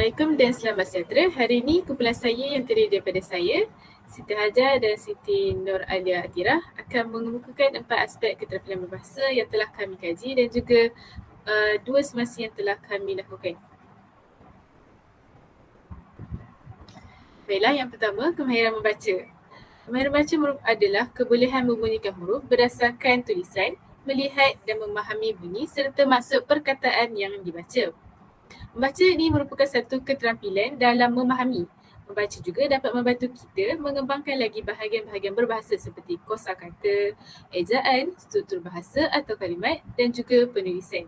Assalamualaikum dan selamat sejahtera. Hari ini kumpulan saya yang terdiri daripada saya, Siti Hajar dan Siti Nur Alia Atirah akan mengemukakan 4 aspek keterampilan berbahasa yang telah kami kaji dan juga 2 semasa yang telah kami lakukan. Baiklah, yang pertama, kemahiran membaca. Kemahiran membaca adalah kebolehan membunyikan huruf berdasarkan tulisan, melihat dan memahami bunyi serta maksud perkataan yang dibaca. Membaca ini merupakan satu keterampilan dalam memahami. Membaca juga dapat membantu kita mengembangkan lagi bahagian-bahagian berbahasa seperti kosakata, ejaan, struktur bahasa atau kalimat dan juga penulisan.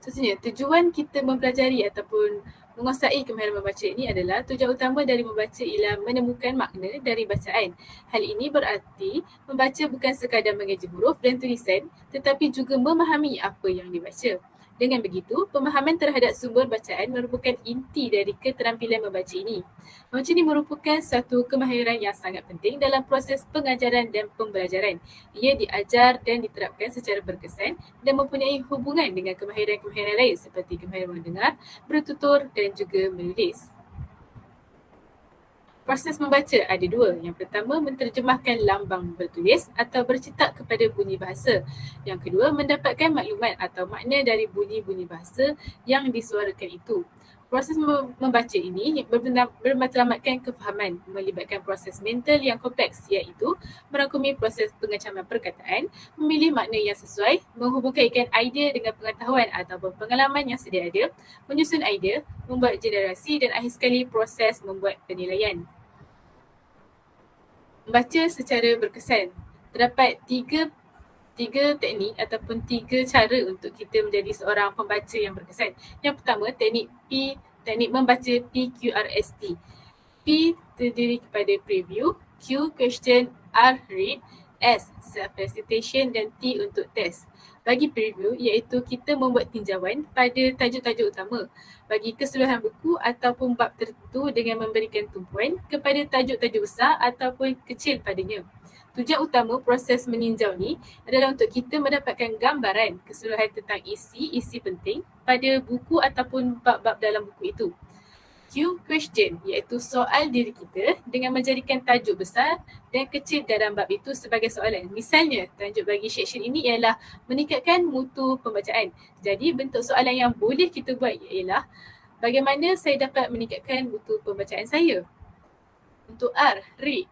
Seterusnya, tujuan kita mempelajari ataupun menguasai kemahiran membaca ini adalah tujuan utama dari membaca ialah menemukan makna dari bacaan. Hal ini berarti membaca bukan sekadar mengaji huruf dan tulisan tetapi juga memahami apa yang dibaca. Dengan begitu, pemahaman terhadap sumber bacaan merupakan inti dari keterampilan membaca ini. Membaca ini merupakan satu kemahiran yang sangat penting dalam proses pengajaran dan pembelajaran. Ia diajar dan diterapkan secara berkesan dan mempunyai hubungan dengan kemahiran-kemahiran lain seperti kemahiran mendengar, bertutur dan juga menulis. Proses membaca ada dua. Yang pertama, menterjemahkan lambang bertulis atau bercetak kepada bunyi bahasa. Yang kedua, mendapatkan maklumat atau makna dari bunyi-bunyi bahasa yang disuarakan itu. Proses membaca ini bermatlamatkan kefahaman, melibatkan proses mental yang kompleks iaitu merangkumi proses pengecaman perkataan, memilih makna yang sesuai, menghubungkan idea dengan pengetahuan ataupun pengalaman yang sedia ada, menyusun idea, membuat generasi dan akhir sekali proses membuat penilaian. Membaca secara berkesan. Terdapat tiga teknik ataupun 3 cara untuk kita menjadi seorang pembaca yang berkesan. Yang pertama, teknik membaca PQRST. P terdiri kepada preview, Q question, R read, S self recitation dan T untuk test. Bagi preview iaitu kita membuat tinjauan pada tajuk-tajuk utama bagi keseluruhan buku ataupun bab tertentu dengan memberikan tumpuan kepada tajuk-tajuk besar ataupun kecil padanya. Tujuan utama proses meninjau ni adalah untuk kita mendapatkan gambaran keseluruhan tentang isi penting pada buku ataupun bab-bab dalam buku itu. Q question iaitu soal diri kita dengan menjadikan tajuk besar dan kecil dalam bab itu sebagai soalan. Misalnya, tajuk bagi section ini ialah meningkatkan mutu pembacaan. Jadi bentuk soalan yang boleh kita buat ialah bagaimana saya dapat meningkatkan mutu pembacaan saya? Untuk R, read.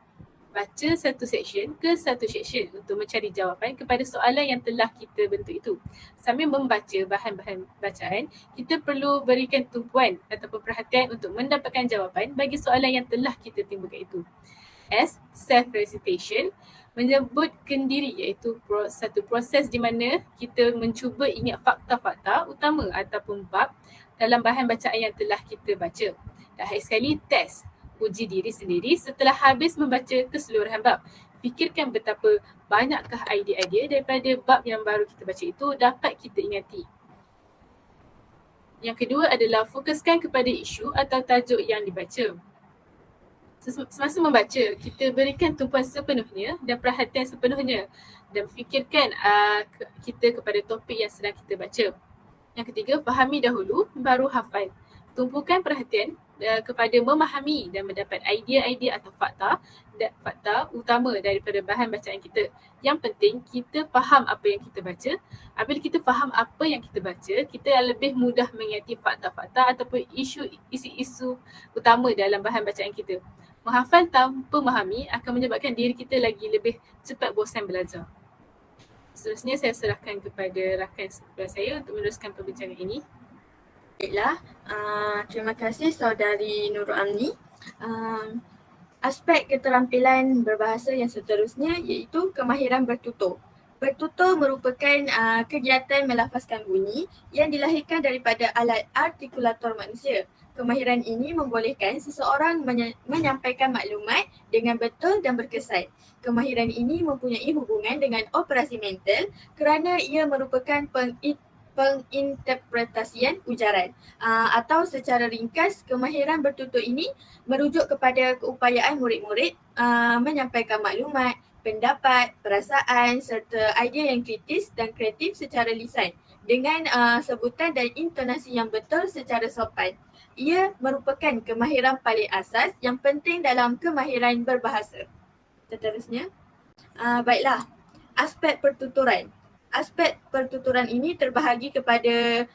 Baca satu section ke satu section untuk mencari jawapan kepada soalan yang telah kita bentuk itu. Sambil membaca bahan-bahan bacaan, kita perlu berikan tumpuan ataupun perhatian untuk mendapatkan jawapan bagi soalan yang telah kita timbulkan itu. S, self-recitation, menyebutkan diri iaitu satu proses di mana kita mencuba ingat fakta-fakta utama ataupun bab dalam bahan bacaan yang telah kita baca. Dan akhir sekali, test. Uji diri sendiri setelah habis membaca keseluruhan bab. Fikirkan betapa banyakkah idea-idea daripada bab yang baru kita baca itu dapat kita ingati. Yang kedua adalah fokuskan kepada isu atau tajuk yang dibaca. Semasa membaca, kita berikan tumpuan sepenuhnya dan perhatian sepenuhnya dan fikirkan kita kepada topik yang sedang kita baca. Yang ketiga, fahami dahulu baru hafal. Tumpukan perhatian kepada memahami dan mendapat idea-idea atau fakta utama daripada bahan bacaan kita. Yang penting kita faham apa yang kita baca. Apabila kita faham apa yang kita baca, kita lebih mudah mengingati fakta-fakta ataupun isu-isu utama dalam bahan bacaan kita. Menghafal tanpa memahami akan menyebabkan diri kita lagi lebih cepat bosan belajar. Seterusnya saya serahkan kepada rakan sebelah saya untuk meneruskan perbincangan ini. Baiklah, terima kasih saudari Nurul Amni. Aspek keterampilan berbahasa yang seterusnya iaitu kemahiran bertutur. Bertutur merupakan kegiatan melafazkan bunyi yang dilahirkan daripada alat artikulator manusia. Kemahiran ini membolehkan seseorang menyampaikan maklumat dengan betul dan berkesan. Kemahiran ini mempunyai hubungan dengan operasi mental kerana ia merupakan penginterpretasian ujaran atau secara ringkas, kemahiran bertutur ini merujuk kepada keupayaan murid-murid menyampaikan maklumat, pendapat, perasaan serta idea yang kritis dan kreatif secara lisan dengan sebutan dan intonasi yang betul secara sopan. Ia merupakan kemahiran paling asas yang penting dalam kemahiran berbahasa. Seterusnya, baiklah, aspek pertuturan. Aspek pertuturan ini terbahagi kepada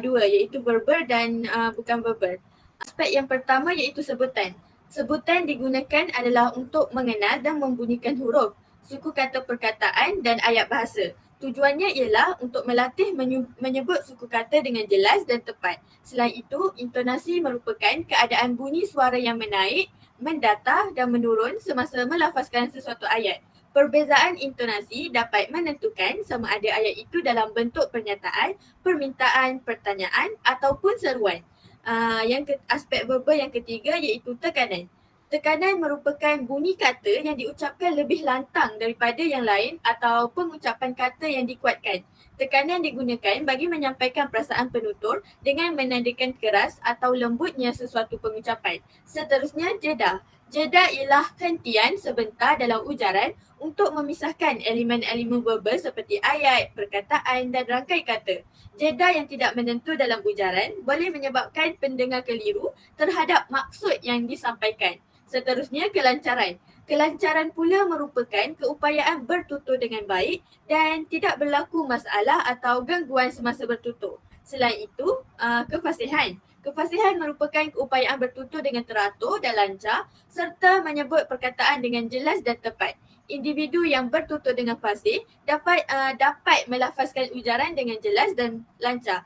dua, iaitu verbal dan bukan verbal. Aspek yang pertama iaitu sebutan. Sebutan digunakan adalah untuk mengenal dan membunyikan huruf, suku kata perkataan dan ayat bahasa. Tujuannya ialah untuk melatih menyebut suku kata dengan jelas dan tepat. Selain itu, intonasi merupakan keadaan bunyi suara yang menaik, mendatar dan menurun semasa melafazkan sesuatu ayat. Perbezaan intonasi dapat menentukan sama ada ayat itu dalam bentuk pernyataan, permintaan, pertanyaan ataupun seruan. Aspek verbal yang ketiga iaitu tekanan. Tekanan merupakan bunyi kata yang diucapkan lebih lantang daripada yang lain atau pengucapan kata yang dikuatkan. Tekanan digunakan bagi menyampaikan perasaan penutur dengan menandakan keras atau lembutnya sesuatu pengucapan. Seterusnya, jeda. Jeda ialah hentian sebentar dalam ujaran untuk memisahkan elemen-elemen verbal seperti ayat, perkataan dan rangkai kata. Jeda yang tidak menentu dalam ujaran boleh menyebabkan pendengar keliru terhadap maksud yang disampaikan. Seterusnya, kelancaran. Kelancaran pula merupakan keupayaan bertutur dengan baik dan tidak berlaku masalah atau gangguan semasa bertutur. Selain itu, kefasihan. Kefasihan merupakan keupayaan bertutur dengan teratur dan lancar serta menyebut perkataan dengan jelas dan tepat. Individu yang bertutur dengan fasih dapat melafazkan ujaran dengan jelas dan lancar.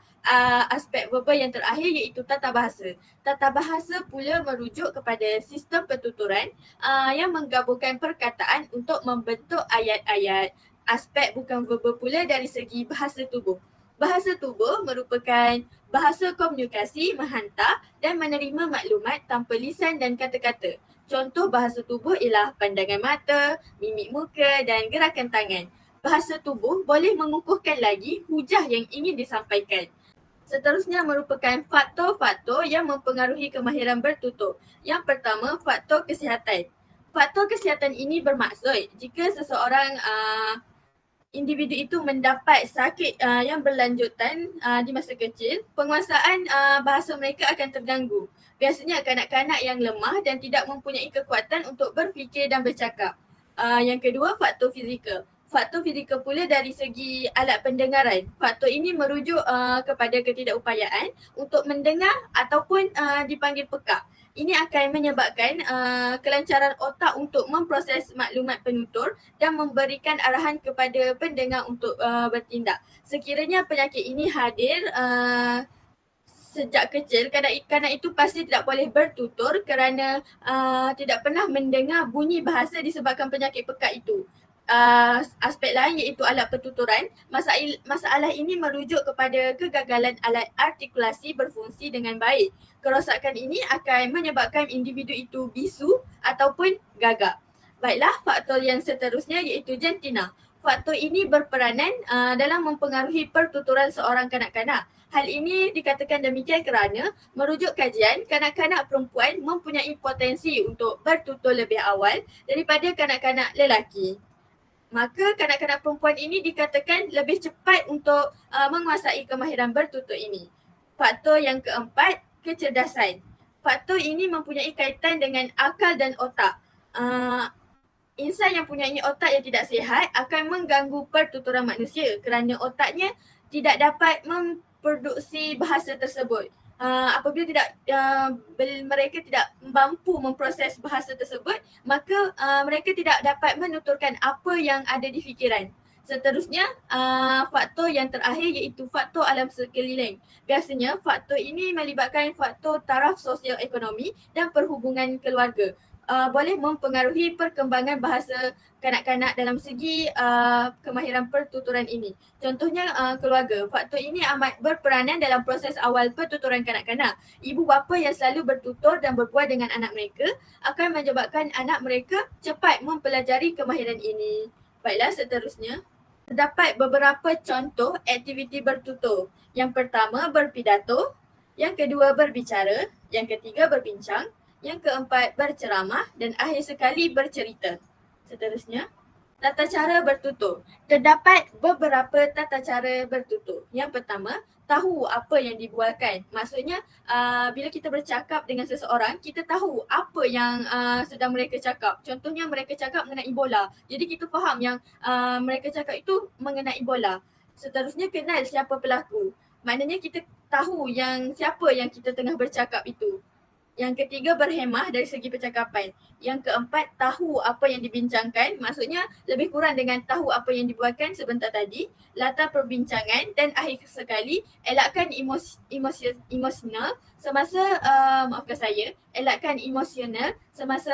Aspek verbal yang terakhir iaitu tata bahasa. Tata bahasa pula merujuk kepada sistem pertuturan yang menggabungkan perkataan untuk membentuk ayat-ayat. Aspek bukan verbal pula dari segi bahasa tubuh. Bahasa tubuh merupakan bahasa komunikasi menghantar dan menerima maklumat tanpa lisan dan kata-kata. Contoh bahasa tubuh ialah pandangan mata, mimik muka dan gerakan tangan. Bahasa tubuh boleh mengukuhkan lagi hujah yang ingin disampaikan. Seterusnya merupakan faktor-faktor yang mempengaruhi kemahiran bertutur. Yang pertama, faktor kesihatan. Faktor kesihatan ini bermaksud jika seseorang individu itu mendapat sakit yang berlanjutan di masa kecil, penguasaan bahasa mereka akan terganggu. Biasanya kanak-kanak yang lemah dan tidak mempunyai kekuatan untuk berfikir dan bercakap. Yang kedua, faktor fizikal. Faktor fizikal pula dari segi alat pendengaran. Faktor ini merujuk kepada ketidakupayaan untuk mendengar ataupun dipanggil pekak. Ini akan menyebabkan kelancaran otak untuk memproses maklumat penutur dan memberikan arahan kepada pendengar untuk bertindak. Sekiranya penyakit ini hadir sejak kecil, kanak-kanak itu pasti tidak boleh bertutur kerana tidak pernah mendengar bunyi bahasa disebabkan penyakit pekat itu. Aspek lain iaitu alat pertuturan. Masalah ini merujuk kepada kegagalan alat artikulasi berfungsi dengan baik. Kerosakan ini akan menyebabkan individu itu bisu ataupun gagap. Baiklah, faktor yang seterusnya iaitu jantina. Faktor ini berperanan dalam mempengaruhi pertuturan seorang kanak-kanak. Hal ini dikatakan demikian kerana merujuk kajian, kanak-kanak perempuan mempunyai potensi untuk bertutur lebih awal daripada kanak-kanak lelaki. Maka kanak-kanak perempuan ini dikatakan lebih cepat untuk menguasai kemahiran bertutur ini. Faktor yang keempat, kecerdasan. Faktor ini mempunyai kaitan dengan akal dan otak. Insan yang mempunyai otak yang tidak sihat akan mengganggu pertuturan manusia kerana otaknya tidak dapat memproduksi bahasa tersebut. Apabila mereka tidak mampu memproses bahasa tersebut, maka mereka tidak dapat menuturkan apa yang ada di fikiran. Seterusnya, faktor yang terakhir iaitu faktor alam sekeliling. Biasanya faktor ini melibatkan faktor taraf sosial ekonomi dan perhubungan keluarga. Boleh mempengaruhi perkembangan bahasa kanak-kanak dalam segi kemahiran pertuturan ini. Contohnya keluarga. Faktor ini amat berperanan dalam proses awal pertuturan kanak-kanak. Ibu bapa yang selalu bertutur dan berbual dengan anak mereka akan menyebabkan anak mereka cepat mempelajari kemahiran ini. Baiklah, seterusnya. Terdapat beberapa contoh aktiviti bertutur. Yang pertama, berpidato. Yang kedua, berbicara. Yang ketiga, berbincang. Yang keempat, berceramah dan akhir sekali bercerita. Seterusnya, Tata cara bertutur. Terdapat beberapa tata cara bertutur. Yang pertama, tahu apa yang dibualkan. Maksudnya bila kita bercakap dengan seseorang, kita tahu apa yang sedang mereka cakap. Contohnya mereka cakap mengenai bola. Jadi kita faham yang mereka cakap itu mengenai bola. Seterusnya, kenal siapa pelaku. Maknanya kita tahu yang siapa yang kita tengah bercakap itu. Yang ketiga, berhemah dari segi percakapan. Yang keempat, tahu apa yang dibincangkan. Maksudnya lebih kurang dengan tahu apa yang dibuatkan sebentar tadi. Latar perbincangan. Dan akhir sekali, elakkan emosional semasa, maafkan saya, elakkan emosional semasa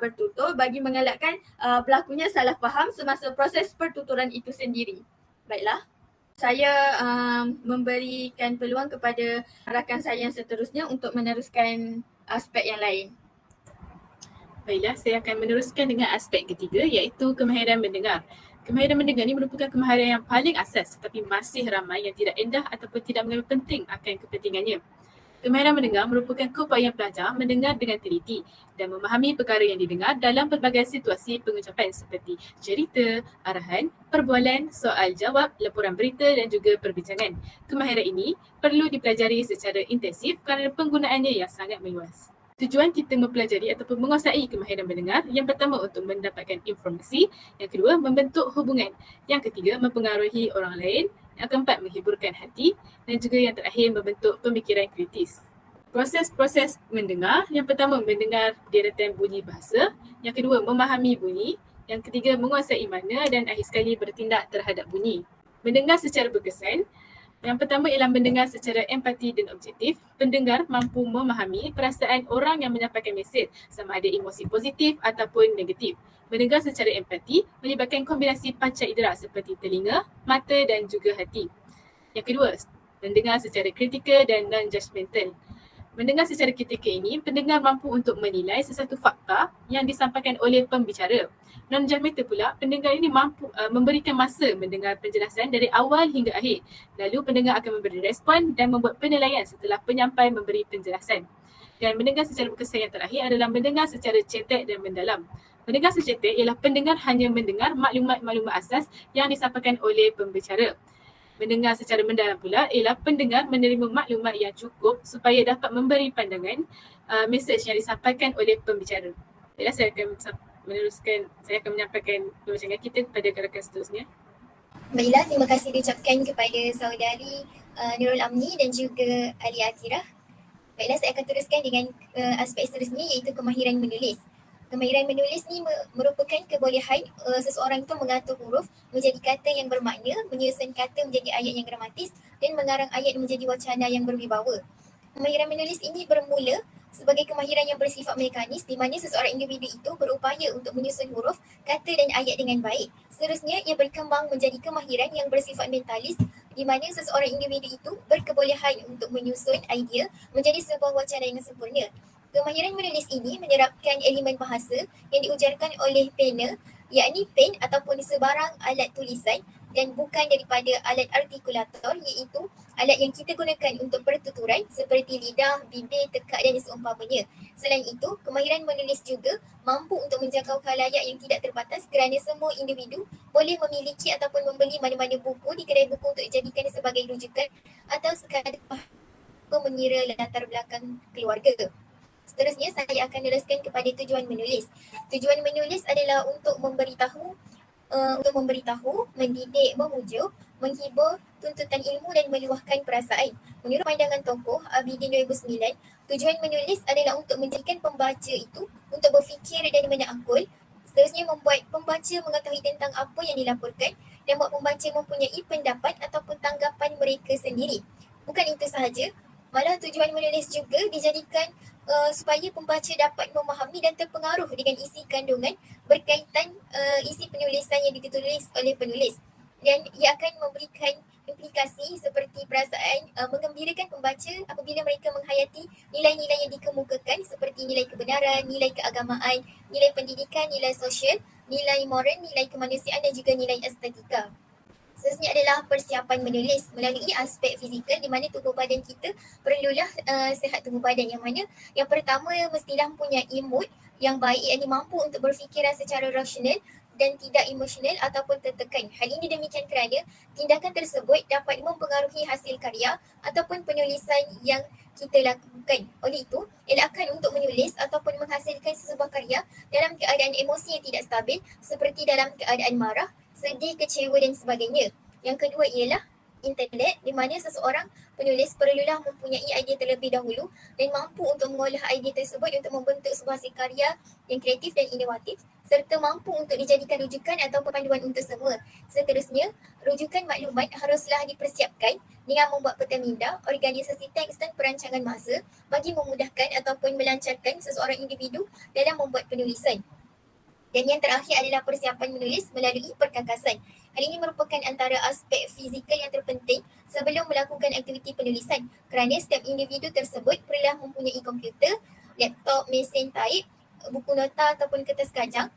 bertutur bagi mengelakkan berlakunya salah faham semasa proses pertuturan itu sendiri. Baiklah. Saya memberikan peluang kepada rakan saya yang seterusnya untuk meneruskan aspek yang lain. Baiklah, saya akan meneruskan dengan aspek ketiga iaitu kemahiran mendengar. Kemahiran mendengar ini merupakan kemahiran yang paling asas tetapi masih ramai yang tidak endah ataupun tidak mengambil penting akan kepentingannya. Kemahiran mendengar merupakan keupayaan pelajar mendengar dengan teliti dan memahami perkara yang didengar dalam pelbagai situasi pengucapan seperti cerita, arahan, perbualan, soal jawab, laporan berita dan juga perbincangan. Kemahiran ini perlu dipelajari secara intensif kerana penggunaannya yang sangat meluas. Tujuan kita mempelajari ataupun menguasai kemahiran mendengar, yang pertama untuk mendapatkan informasi, yang kedua membentuk hubungan, yang ketiga mempengaruhi orang lain, yang keempat menghiburkan hati dan juga yang terakhir membentuk pemikiran kritis. Proses-proses mendengar, yang pertama mendengar deretan bunyi bahasa, yang kedua memahami bunyi, yang ketiga menguasai makna dan akhir sekali bertindak terhadap bunyi. Mendengar secara berkesan, yang pertama ialah mendengar secara empati dan objektif. Pendengar mampu memahami perasaan orang yang menyampaikan mesej sama ada emosi positif ataupun negatif. Mendengar secara empati melibatkan kombinasi panca indera seperti telinga, mata dan juga hati. Yang kedua, mendengar secara kritikal dan non-judgemental. Mendengar secara kritikal ini, pendengar mampu untuk menilai sesuatu fakta yang disampaikan oleh pembicara. Non-judgemental pula, pendengar ini mampu memberikan masa mendengar penjelasan dari awal hingga akhir. Lalu pendengar akan memberi respon dan membuat penilaian setelah penyampai memberi penjelasan. Dan mendengar secara berkesan yang terakhir adalah mendengar secara cetek dan mendalam. Mendengar secara cetek ialah pendengar hanya mendengar maklumat-maklumat asas yang disampaikan oleh pembicara. Mendengar secara mendalam pula ialah pendengar menerima maklumat yang cukup supaya dapat memberi pandangan mesej yang disampaikan oleh pembicara. Baiklah, saya akan menyampaikan pembincangan kita kepada rakan seterusnya. Baiklah, terima kasih diucapkan kepada saudari Nurul Amni dan juga Ali Atirah. Baiklah, saya akan teruskan dengan aspek seterusnya iaitu kemahiran menulis. Kemahiran menulis ni merupakan kebolehan seseorang itu mengatur huruf menjadi kata yang bermakna, menyusun kata menjadi ayat yang gramatis dan mengarang ayat menjadi wacana yang berwibawa. Kemahiran menulis ini bermula sebagai kemahiran yang bersifat mekanis di mana seseorang individu itu berupaya untuk menyusun huruf, kata dan ayat dengan baik. Seterusnya, ia berkembang menjadi kemahiran yang bersifat mentalis di mana seseorang individu itu berkebolehan untuk menyusun idea menjadi sebuah wacana yang sempurna. Kemahiran menulis ini menyerapkan elemen bahasa yang diujarkan oleh pena, yakni pen ataupun sebarang alat tulisan dan bukan daripada alat artikulator iaitu alat yang kita gunakan untuk pertuturan seperti lidah, bibir, tekak dan seumpamanya. Selain itu, kemahiran menulis juga mampu untuk menjangkau khalayak yang tidak terbatas kerana semua individu boleh memiliki ataupun membeli mana-mana buku di kedai buku untuk dijadikan sebagai rujukan atau sekadar mengira latar belakang keluarga. Seterusnya, saya akan teruskan kepada tujuan menulis. Tujuan menulis adalah untuk memberitahu, mendidik, memujuk, menghibur, tuntutan ilmu dan meluahkan perasaan. Menurut pandangan tokoh Abidin 2009, tujuan menulis adalah untuk menjadikan pembaca itu untuk berfikir dan menakul. Seterusnya, membuat pembaca mengetahui tentang apa yang dilaporkan dan buat pembaca mempunyai pendapat ataupun tanggapan mereka sendiri. Bukan itu sahaja, malah tujuan menulis juga dijadikan supaya pembaca dapat memahami dan terpengaruh dengan isi kandungan berkaitan isi penulisan yang ditulis oleh penulis. Dan ia akan memberikan implikasi seperti perasaan menggembirakan pembaca apabila mereka menghayati nilai-nilai yang dikemukakan seperti nilai kebenaran, nilai keagamaan, nilai pendidikan, nilai sosial, nilai moral, nilai kemanusiaan dan juga nilai estetika. Seterusnya adalah persiapan menulis melalui aspek fizikal di mana tubuh badan kita perlulah sihat tubuh badan yang mana yang pertama mestilah mempunyai mood yang baik, yang mampu untuk berfikiran secara rasional dan tidak emosional ataupun tertekan. Hal ini demikian kerana tindakan tersebut dapat mempengaruhi hasil karya ataupun penulisan yang kita lakukan. Oleh itu, elakkan untuk menulis ataupun menghasilkan sesebuah karya dalam keadaan emosi yang tidak stabil seperti dalam keadaan marah, sedih, kecewa dan sebagainya. Yang kedua ialah internet, di mana seseorang penulis perlulah mempunyai idea terlebih dahulu dan mampu untuk mengolah idea tersebut untuk membentuk sebuah hasil karya yang kreatif dan inovatif serta mampu untuk dijadikan rujukan atau panduan untuk semua. Seterusnya, rujukan maklumat haruslah dipersiapkan dengan membuat peta minda, organisasi teks dan perancangan masa bagi memudahkan ataupun melancarkan seseorang individu dalam membuat penulisan. Dan yang terakhir adalah persiapan menulis melalui perkakasan. Hal ini merupakan antara aspek fizikal yang terpenting sebelum melakukan aktiviti penulisan kerana setiap individu tersebut perlulah mempunyai komputer, laptop, mesin taip, buku nota ataupun kertas kajang,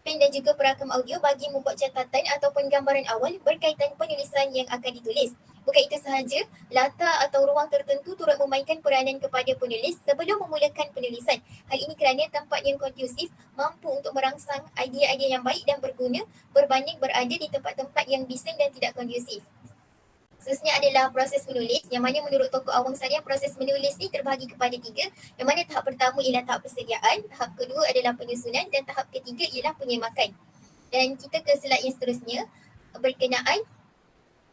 pen dan juga perakam audio bagi membuat catatan ataupun gambaran awal berkaitan penulisan yang akan ditulis. Bukan itu sahaja, latar atau ruang tertentu turut memainkan peranan kepada penulis sebelum memulakan penulisan. Hal ini kerana tempat yang kondusif mampu untuk merangsang idea-idea yang baik dan berguna berbanding berada di tempat-tempat yang bising dan tidak kondusif. Seterusnya adalah proses menulis, yang mana menurut tokoh awam saya proses menulis ni terbahagi kepada 3, yang mana tahap pertama ialah tahap persediaan, tahap kedua adalah penyusunan dan tahap ketiga ialah penyemakan. Dan kita ke slide yang seterusnya berkenaan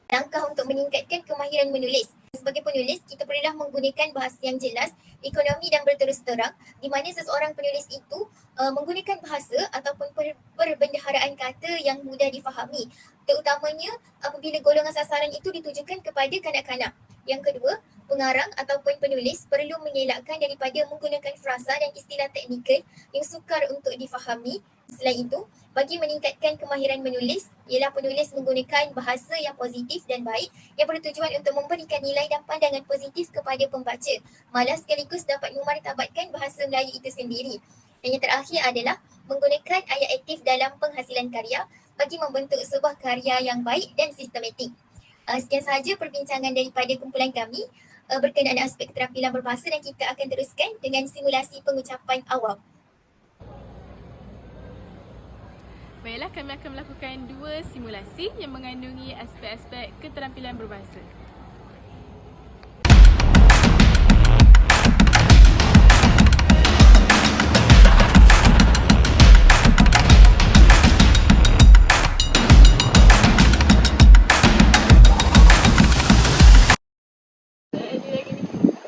langkah untuk meningkatkan kemahiran menulis. Sebagai penulis, kita perlulah menggunakan bahasa yang jelas, ekonomi dan berterus terang, di mana seseorang penulis itu menggunakan bahasa ataupun perbendaharaan kata yang mudah difahami, terutamanya apabila golongan sasaran itu ditujukan kepada kanak-kanak. Yang kedua, pengarang ataupun penulis perlu mengelakkan daripada menggunakan frasa dan istilah teknikal yang sukar untuk difahami. Selain itu, bagi meningkatkan kemahiran menulis, ialah penulis menggunakan bahasa yang positif dan baik yang bertujuan untuk memberikan nilai dan pandangan positif kepada pembaca, malah sekaligus dapat memartabatkan bahasa Melayu itu sendiri. Dan yang terakhir adalah menggunakan ayat aktif dalam penghasilan karya bagi membentuk sebuah karya yang baik dan sistematik. Sekian sahaja perbincangan daripada kumpulan kami berkenaan aspek keterampilan berbahasa dan kita akan teruskan dengan simulasi pengucapan awam. Baiklah, kami akan melakukan 2 simulasi yang mengandungi aspek-aspek keterampilan berbahasa.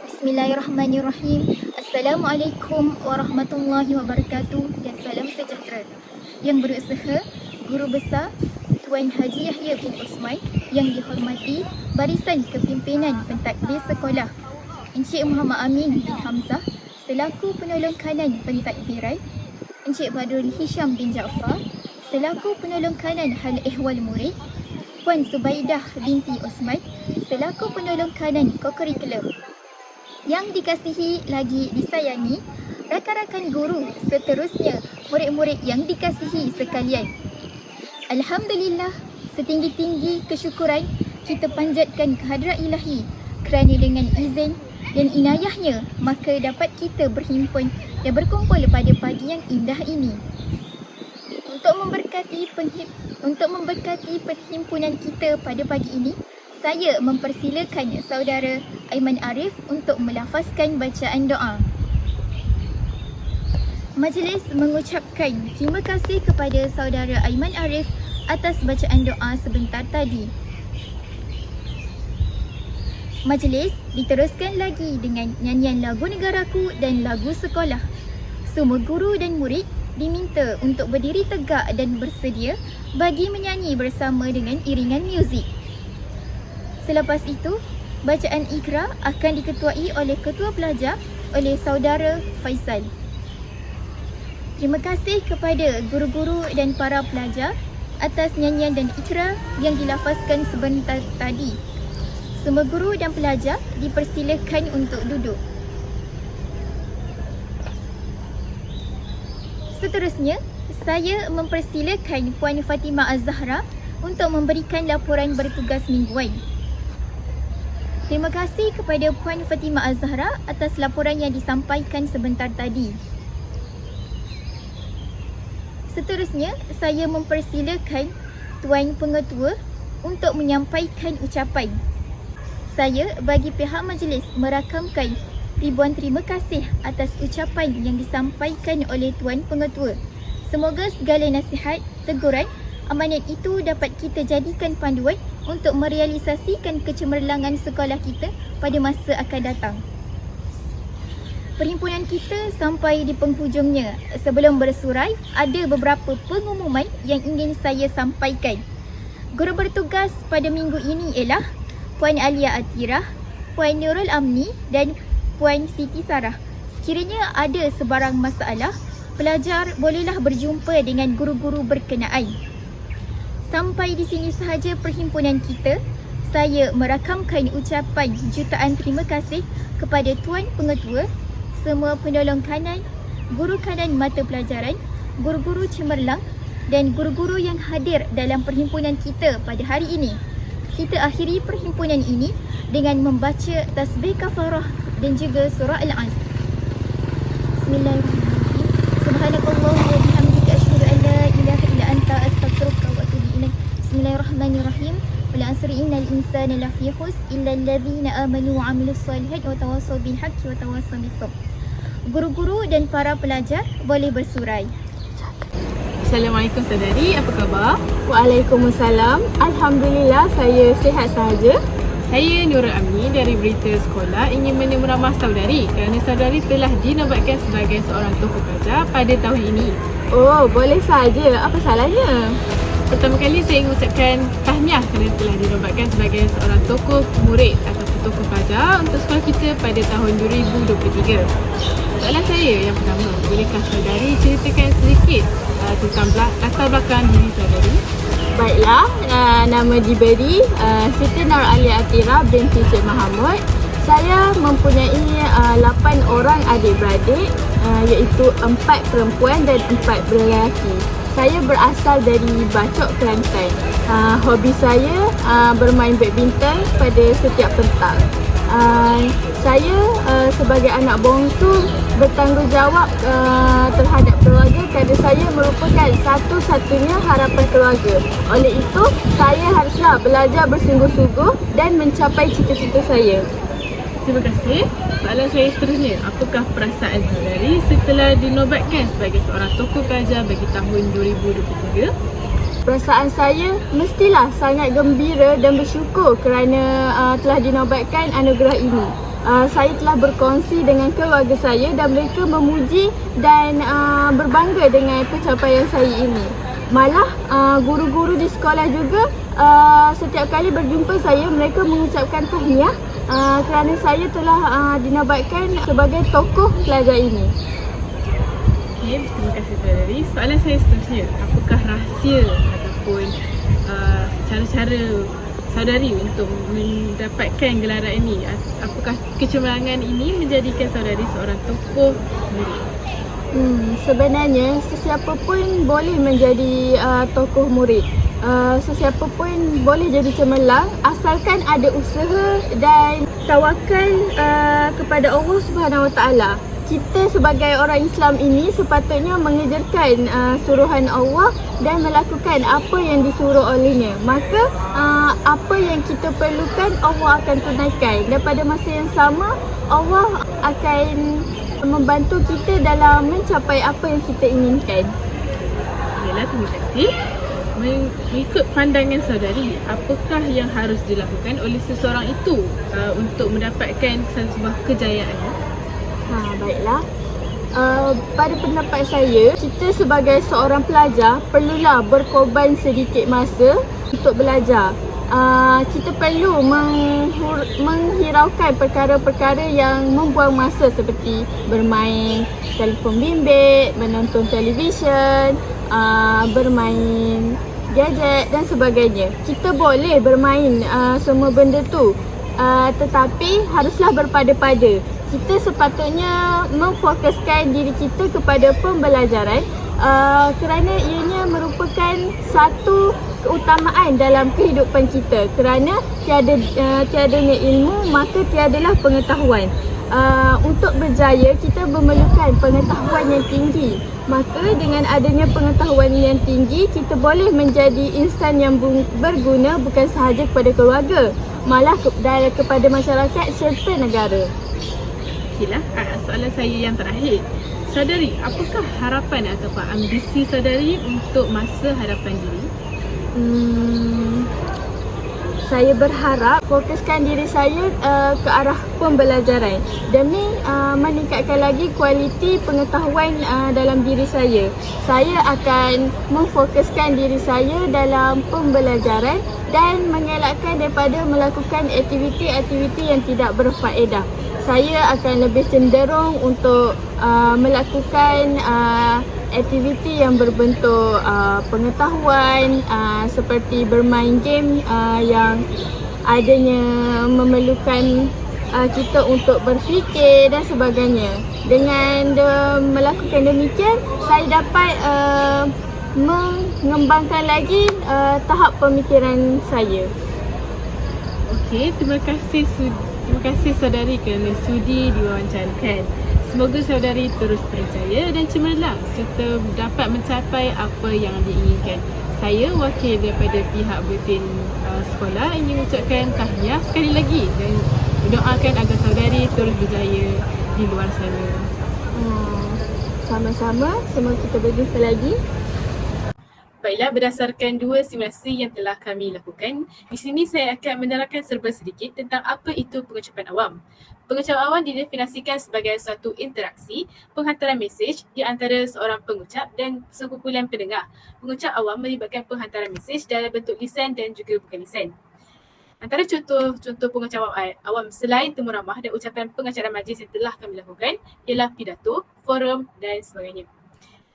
Bismillahirrahmanirrahim. Assalamualaikum warahmatullahi wabarakatuh dan salam sejahtera. Yang berusaha Guru Besar Tuan Haji Yahya bin Osman yang dihormati Barisan Kepimpinan Pentadbir Sekolah, Encik Muhammad Amin bin Hamzah selaku penolong kanan pentadbiran, Encik Badrul Hisham bin Jaafar selaku penolong kanan hal ehwal murid, Puan Subaidah binti Osman selaku penolong kanan kokurikulum. Yang dikasihi lagi disayangi rakan-rakan guru, seterusnya murid-murid yang dikasihi sekalian. Alhamdulillah, setinggi-tinggi kesyukuran kita panjatkan kehadrat ilahi kerana dengan izin dan inayahnya maka dapat kita berhimpun dan berkumpul pada pagi yang indah ini. Untuk memberkati perhimpunan kita pada pagi ini, saya mempersilakan saudara Aiman Arif untuk melafazkan bacaan doa. Majlis mengucapkan terima kasih kepada saudara Aiman Arif atas bacaan doa sebentar tadi. Majlis diteruskan lagi dengan nyanyian lagu negaraku dan lagu sekolah. Semua guru dan murid diminta untuk berdiri tegak dan bersedia bagi menyanyi bersama dengan iringan muzik. Selepas itu, bacaan Iqra akan diketuai oleh Ketua Pelajar oleh saudara Faisal. Terima kasih kepada guru-guru dan para pelajar atas nyanyian dan Iqra yang dilafazkan sebentar tadi. Semua guru dan pelajar dipersilakan untuk duduk. Seterusnya, saya mempersilakan Puan Fatimah Az-Zahra untuk memberikan laporan bertugas mingguan. Terima kasih kepada Puan Fatimah Az-Zahra atas laporan yang disampaikan sebentar tadi. Seterusnya, saya mempersilakan Tuan Pengetua untuk menyampaikan ucapan. Saya bagi pihak majlis merakamkan ribuan terima kasih atas ucapan yang disampaikan oleh Tuan Pengetua. Semoga segala nasihat, teguran, amanat itu dapat kita jadikan panduan untuk merealisasikan kecemerlangan sekolah kita pada masa akan datang. Perhimpunan kita sampai di penghujungnya. Sebelum bersurai, ada beberapa pengumuman yang ingin saya sampaikan. Guru bertugas pada minggu ini ialah Puan Alia Atirah, Puan Nurul Amni dan Puan Siti Sarah. Sekiranya ada sebarang masalah, pelajar bolehlah berjumpa dengan guru-guru berkenaan. Sampai di sini sahaja perhimpunan kita. Saya merakamkan ucapan jutaan terima kasih kepada Tuan Pengetua, semua penolong kanan, guru kanan mata pelajaran, guru-guru cemerlang dan guru-guru yang hadir dalam perhimpunan kita pada hari ini. Kita akhiri perhimpunan ini dengan membaca tasbih kafarah dan juga surah Al-Asr. Bismillahirrahmanirrahim. Subhanakallah wa bihamdika asyhadu an la ilaha illa anta astaghfiruka wa atubu ilaik. Bismillahirrahmanirrahim. Wal 'asri innal insana lafi khusr illa alladhina amanu wa 'amilus solihat wa tawassaw bil haqqi wa tawassaw bis sabr. Guru-guru dan para pelajar boleh bersurai. Assalamualaikum saudari, apa khabar? Waalaikumsalam. Alhamdulillah, saya sihat sahaja. Saya Nurul Amni dari Berita Sekolah ingin menyemramah saudari kerana saudari telah dinobatkan sebagai seorang tokoh pelajar pada tahun ini. Oh, boleh saja. Apa salahnya? Pertama kali saya ingin ucapkan tahniah kerana telah dinobatkan sebagai seorang tokoh murid ataupun tokoh pelajar untuk sekolah kita pada tahun 2023. Soalan saya yang pertama, bolehkah saudari ceritakan sedikit tentang latar belakang diri saudari? Baiklah, nama diberi Siti Nur Alia Atirah binti Cik Mahamud. Saya mempunyai 8 orang adik-beradik, iaitu 4 perempuan dan 4 lelaki. Saya berasal dari Bacok, Kelantan. Hobi saya bermain badminton pada setiap petang. Saya sebagai anak bongsu bertanggungjawab terhadap keluarga kerana saya merupakan satu-satunya harapan keluarga. Oleh itu, saya haruslah belajar bersungguh-sungguh dan mencapai cita-cita saya. Terima kasih. Soalan saya seterusnya, apakah perasaan saudari setelah dinobatkan sebagai seorang tokoh pelajar bagi tahun 2023? Perasaan saya mestilah sangat gembira dan bersyukur kerana telah dinobatkan anugerah ini. Saya telah berkongsi dengan keluarga saya dan mereka memuji dan berbangga dengan pencapaian saya ini. Malah guru-guru di sekolah juga setiap kali berjumpa saya, mereka mengucapkan tahniah kerana saya telah dinobatkan sebagai tokoh pelajar ini. Okay, terima kasih saudari. Soalan saya seterusnya, apakah rahsia ataupun cara-cara saudari untuk mendapatkan gelaran ini? Apakah kecemerlangan ini menjadikan saudari seorang tokoh murid? Sebenarnya sesiapa pun boleh menjadi tokoh murid. Sesiapa pun boleh jadi cemerlang asalkan ada usaha dan tawakal kepada Allah Subhanahu Wa Taala. Kita sebagai orang Islam ini sepatutnya mengejarkan suruhan Allah dan melakukan apa yang disuruh olehnya. Maka apa yang kita perlukan Allah akan tunaikan, dan pada masa yang sama Allah akan membantu kita dalam mencapai apa yang kita inginkan. Baiklah, terima kasih. Mengikut pandangan saudari, apakah yang harus dilakukan oleh seseorang itu untuk mendapatkan sebuah kejayaan? Baiklah. Pada pendapat saya, kita sebagai seorang pelajar perlulah berkorban sedikit masa untuk belajar. Kita perlu menghiraukan perkara-perkara yang membuang masa seperti bermain telefon bimbit, menonton televisyen, bermain gadget dan sebagainya. Kita boleh bermain semua benda tu, tetapi haruslah berpada-pada. Kita sepatutnya memfokuskan diri kita kepada pembelajaran kerana ianya merupakan satu keutamaan dalam kehidupan kita. Kerana tiadanya ilmu, maka tiadalah pengetahuan. Untuk berjaya kita memerlukan pengetahuan yang tinggi. Maka dengan adanya pengetahuan yang tinggi, kita boleh menjadi insan yang berguna bukan sahaja kepada keluarga, malah kepada masyarakat serta negara. Okeylah, soalan saya yang terakhir. Saudari, apakah harapan atau ambisi saudari untuk masa hadapan diri? Saya berharap fokuskan diri saya ke arah pembelajaran demi meningkatkan lagi kualiti pengetahuan dalam diri saya. Saya akan memfokuskan diri saya dalam pembelajaran dan mengelakkan daripada melakukan aktiviti-aktiviti yang tidak berfaedah. Saya akan lebih cenderung untuk melakukan aktiviti yang berbentuk pengetahuan seperti bermain game yang adanya memerlukan kita untuk berfikir dan sebagainya. Dengan melakukan demikian, saya dapat mengembangkan lagi tahap pemikiran saya. Okey, terima kasih saudari kerana sudi diwawancarakan. Semoga saudari terus berjaya dan cemerlang serta dapat mencapai apa yang diinginkan. Saya wakil daripada pihak buletin sekolah ingin mengucapkan tahniah sekali lagi dan mendoakan agar saudari terus berjaya di luar sana. Sama-sama, semoga kita berjumpa lagi. Baiklah, berdasarkan dua simulasi yang telah kami lakukan, di sini saya akan menerangkan serba sedikit tentang apa itu pengucapan awam. Pengucapan awam didefinisikan sebagai suatu interaksi penghantaran mesej di antara seorang pengucap dan sekumpulan pendengar. Pengucap awam melibatkan penghantaran mesej dalam bentuk lisan dan juga bukan lisan. Antara contoh pengucapan awam selain temu ramah dan ucapan pengacara majlis yang telah kami lakukan ialah pidato, forum dan sebagainya.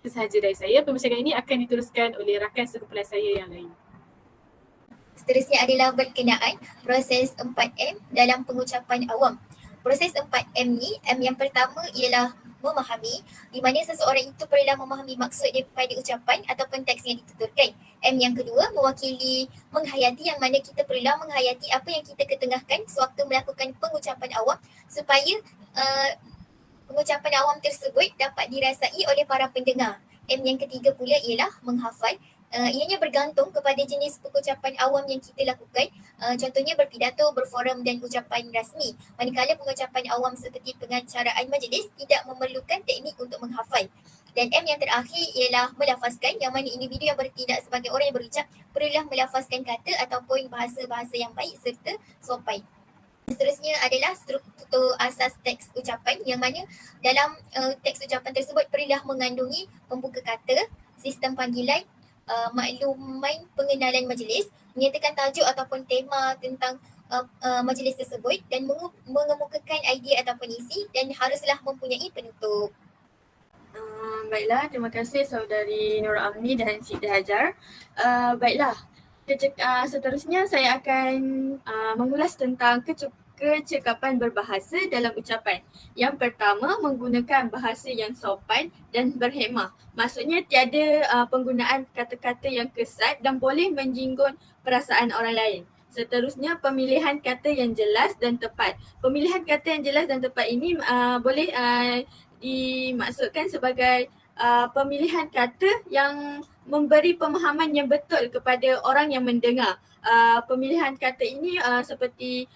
Itu sahaja dari saya. Pembincangan ini akan diteruskan oleh rakan sekumpulan saya yang lain. Seterusnya adalah berkenaan proses 4M dalam pengucapan awam. Proses 4M ni, M yang pertama ialah memahami, di mana seseorang itu perlulah memahami maksud daripada ucapan ataupun teks yang dituturkan. M yang kedua mewakili menghayati, yang mana kita perlulah menghayati apa yang kita ketengahkan sewaktu melakukan pengucapan awam supaya pengucapan awam tersebut dapat dirasai oleh para pendengar. M yang ketiga pula ialah menghafal. Ianya bergantung kepada jenis pengucapan awam yang kita lakukan. Contohnya berpidato, berforum dan ucapan rasmi. Manakala pengucapan awam seperti pengacaraan majlis tidak memerlukan teknik untuk menghafal. Dan M yang terakhir ialah melafazkan, yang mana individu yang bertindak sebagai orang yang berucap perlulah melafazkan kata ataupun bahasa-bahasa yang baik serta sopan. Seterusnya adalah struktur asas teks ucapan, yang mana dalam teks ucapan tersebut perlulah mengandungi pembuka kata, sistem panggilan, makluman pengenalan majlis, menyatakan tajuk ataupun tema tentang majlis tersebut dan mengemukakan idea ataupun isi, dan haruslah mempunyai penutup. Baiklah, terima kasih saudari Nur Amni dan Siti Hajar. Baiklah, seterusnya saya akan mengulas tentang kecekapan berbahasa dalam ucapan. Yang pertama, menggunakan bahasa yang sopan dan berhemah. Maksudnya tiada penggunaan kata-kata yang kesat dan boleh menyinggung perasaan orang lain. Seterusnya, pemilihan kata yang jelas dan tepat. Pemilihan kata yang jelas dan tepat ini boleh dimaksudkan sebagai pemilihan kata yang memberi pemahaman yang betul kepada orang yang mendengar. Pemilihan kata ini seperti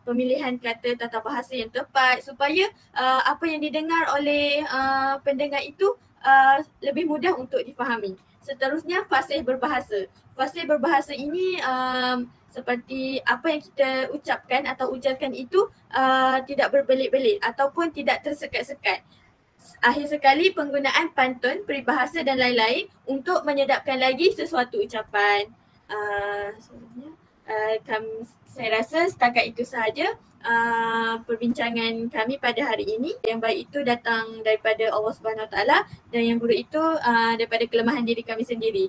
pemilihan kata tata bahasa yang tepat supaya apa yang didengar oleh pendengar itu lebih mudah untuk difahami. Seterusnya, fasih berbahasa. Fasih berbahasa ini seperti apa yang kita ucapkan atau ujarkan itu tidak berbelit-belit ataupun tidak tersekat-sekat. Akhir sekali, penggunaan pantun, peribahasa dan lain-lain untuk menyedapkan lagi sesuatu ucapan. Saya rasa setakat itu sahaja perbincangan kami pada hari ini. Yang baik itu datang daripada Allah Subhanahu Wa Taala dan yang buruk itu daripada kelemahan diri kami sendiri.